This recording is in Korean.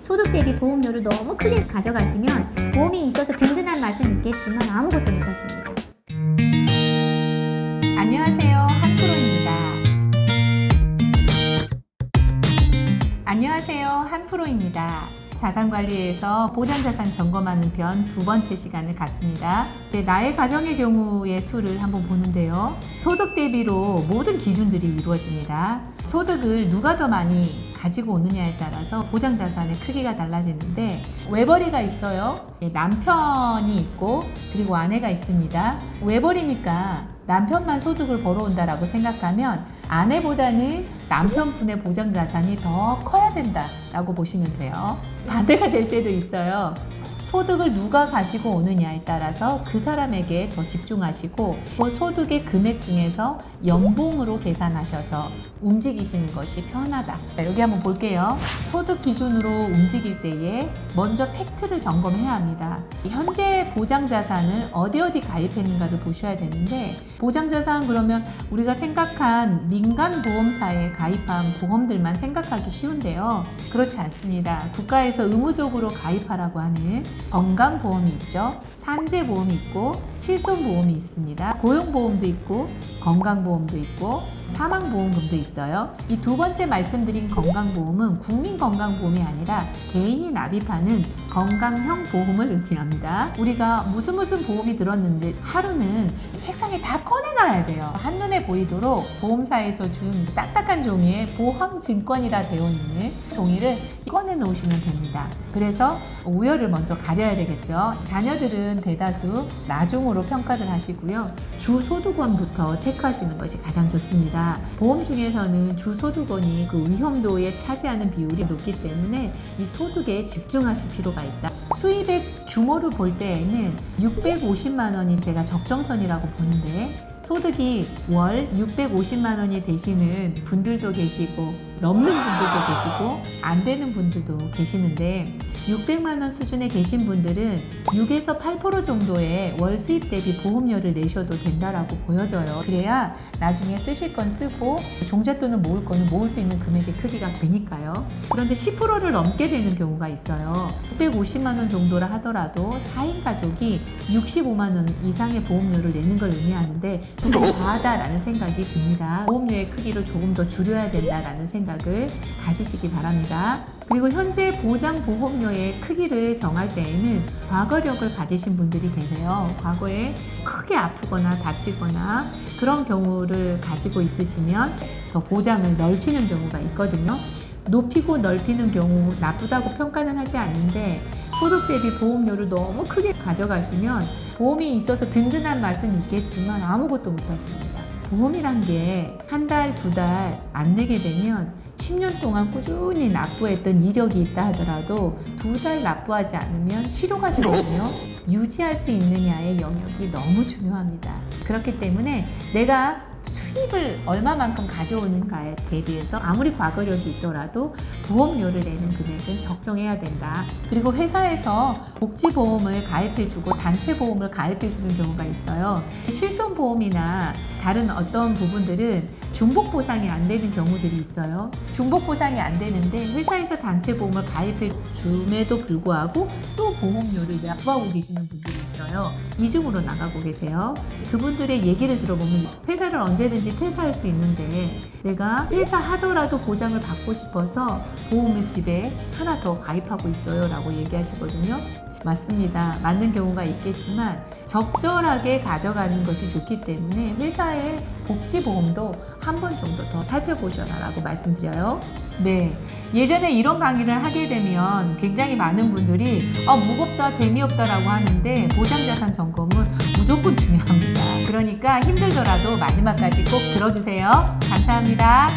소득 대비 보험료를 너무 크게 가져가시면 보험이 있어서 든든한 맛은 있겠지만 아무것도 못하십니다. 안녕하세요, 한프로입니다. 안녕하세요, 한프로입니다. 자산관리에서 보장자산 점검하는 편 두 번째 시간을 갖습니다. 나의 가정의 경우의 수를 한번 보는데요. 소득 대비로 모든 기준들이 이루어집니다. 소득을 누가 더 많이 가지고 오느냐에 따라서 보장자산의 크기가 달라지는데, 외벌이가 있어요. 남편이 있고 그리고 아내가 있습니다. 외벌이니까 남편만 소득을 벌어온다라고 생각하면 아내보다는 남편분의 보장자산이 더 커야 된다라고 보시면 돼요. 반대가 될 때도 있어요. 소득을 누가 가지고 오느냐에 따라서 그 사람에게 더 집중하시고, 그 소득의 금액 중에서 연봉으로 계산하셔서 움직이시는 것이 편하다. 여기 한번 볼게요. 소득 기준으로 움직일 때에 먼저 팩트를 점검해야 합니다. 현재 보장자산을 어디 가입했는가를 보셔야 되는데, 보장자산 그러면 우리가 생각한 민간보험사에 가입한 보험들만 생각하기 쉬운데요. 그렇지 않습니다. 국가에서 의무적으로 가입하라고 하는 건강보험이 있죠. 산재보험이 있고 실손보험이 있습니다. 고용보험도 있고 건강보험도 있고 사망보험금도 있어요. 이 두 번째 말씀드린 건강보험은 국민건강보험이 아니라 개인이 납입하는 건강형 보험을 의미합니다. 우리가 무슨 보험이 들었는지 하루는 책상에 다 꺼내놔야 돼요. 한눈에 보이도록 보험사에서 준 딱딱한 종이에 보험증권이라 되어 있는 종이를 꺼내놓으시면 됩니다. 그래서 우열을 먼저 가려야 되겠죠. 자녀들은 대다수 나중으로 평가를 하시고요. 주소득원부터 체크하시는 것이 가장 좋습니다. 보험 중에서는 주소득원이 그 위험도에 차지하는 비율이 높기 때문에 이 소득에 집중하실 필요가 있다. 수입의 규모를 볼 때에는 650만 원이 제가 적정선이라고 보는데, 소득이 월 650만 원이 되시는 분들도 계시고 넘는 분들도 계시고 안 되는 분들도 계시는데, 600만 원 수준에 계신 분들은 6에서 8% 정도의 월 수입 대비 보험료를 내셔도 된다라고 보여져요. 그래야 나중에 쓰실 건 쓰고 종잣돈을 모을 거는 모을 수 있는 금액의 크기가 되니까요. 그런데 10%를 넘게 되는 경우가 있어요. 650만 원 정도라 하더라도 4인 가족이 65만 원 이상의 보험료를 내는 걸 의미하는데 조금 과하다라는 생각이 듭니다. 보험료의 크기를 조금 더 줄여야 된다라는 생각을 가지시기 바랍니다. 그리고 현재 보장보험료의 크기를 정할 때에는 과거력을 가지신 분들이 계세요. 과거에 크게 아프거나 다치거나 그런 경우를 가지고 있으시면 더 보장을 넓히는 경우가 있거든요. 높이고 넓히는 경우 나쁘다고 평가는 하지 않는데, 소득 대비 보험료를 너무 크게 가져가시면 보험이 있어서 든든한 맛은 있겠지만 아무것도 못하십니다. 보험이란 게 한 달, 두 달 안 내게 되면 10년 동안 꾸준히 납부했던 이력이 있다 하더라도 두 달 납부하지 않으면 실효가 되거든요. 유지할 수 있느냐의 영역이 너무 중요합니다. 그렇기 때문에 내가 수입을 얼마만큼 가져오는가에 대비해서 아무리 과거력이 있더라도 보험료를 내는 금액은 적정해야 된다. 그리고 회사에서 복지보험을 가입해주고 단체보험을 가입해주는 경우가 있어요. 실손보험이나 다른 어떤 부분들은 중복보상이 안 되는 경우들이 있어요. 중복보상이 안 되는데 회사에서 단체보험을 가입해 줌에도 불구하고 또 보험료를 납부하고 계시는 분들이 있어요. 이중으로 나가고 계세요. 그분들의 얘기를 들어보면 회사를 언제든지 퇴사할 수 있는데 내가 퇴사하더라도 보장을 받고 싶어서 보험을 집에 하나 더 가입하고 있어요 라고 얘기하시거든요. 맞습니다. 맞는 경우가 있겠지만 적절하게 가져가는 것이 좋기 때문에 회사의 복지보험도 한 번 정도 더 살펴보셔라 라고 말씀드려요. 네, 예전에 이런 강의를 하게 되면 굉장히 많은 분들이 무겁다, 재미없다 라고 하는데 보장자산 점검은 무조건 중요합니다. 그러니까 힘들더라도 마지막까지 꼭 들어주세요. 감사합니다.